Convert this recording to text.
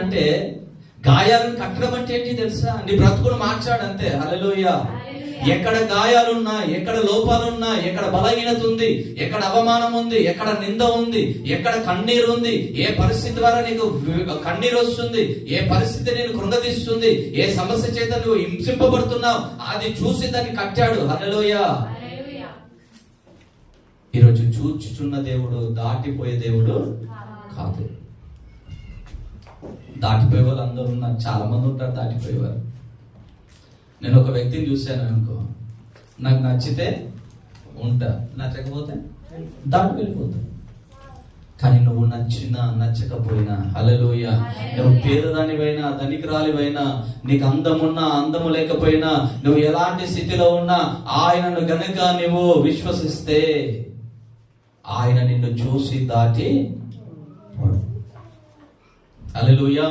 అంటే గాయాలను కట్టడం అంటే ఏంటి తెలుసా? నీ బ్రతుకును మార్చాడు అంతే. హల్లెలూయా. ఎక్కడ గాయాలున్నా, ఎక్కడ లోపాలున్నా, ఎక్కడ బలహీనత ఉంది, ఎక్కడ అవమానం ఉంది, ఎక్కడ నింద ఉంది, ఎక్కడ కన్నీరు ఉంది, ఏ పరిస్థితి ద్వారా నీకు కన్నీరు వస్తుంది, ఏ పరిస్థితి నేను కృంగదీస్తుంది, ఏ సమస్య చేత నువ్వు హింసింపబడుతున్నావు, అది చూసి దాన్ని కట్టాడు. హల్లెలూయా. ఈరోజు చూచుచున్న దేవుడు దాటిపోయే దేవుడు కాదు. దాటిపోయే వాళ్ళు అందరూ ఉన్నారు, చాలా మంది ఉంటారు దాటిపోయేవారు. నేను ఒక వ్యక్తిని చూశాను అనుకో, నాకు నచ్చితే ఉంటా, నచ్చకపోతే దాటి వెళ్ళిపోతా. కానీ నువ్వు నచ్చినా నచ్చకపోయినా, హల్లెలూయా, నువ్వు పేదదానివైనా ధనికురాలివైనా, నీకు అందమున్నా అందము లేకపోయినా, నువ్వు ఎలాంటి స్థితిలో ఉన్నా ఆయనను గనుక నువ్వు విశ్వసిస్తే ఆయన నిన్ను చూసి దాటి, హల్లెలూయా.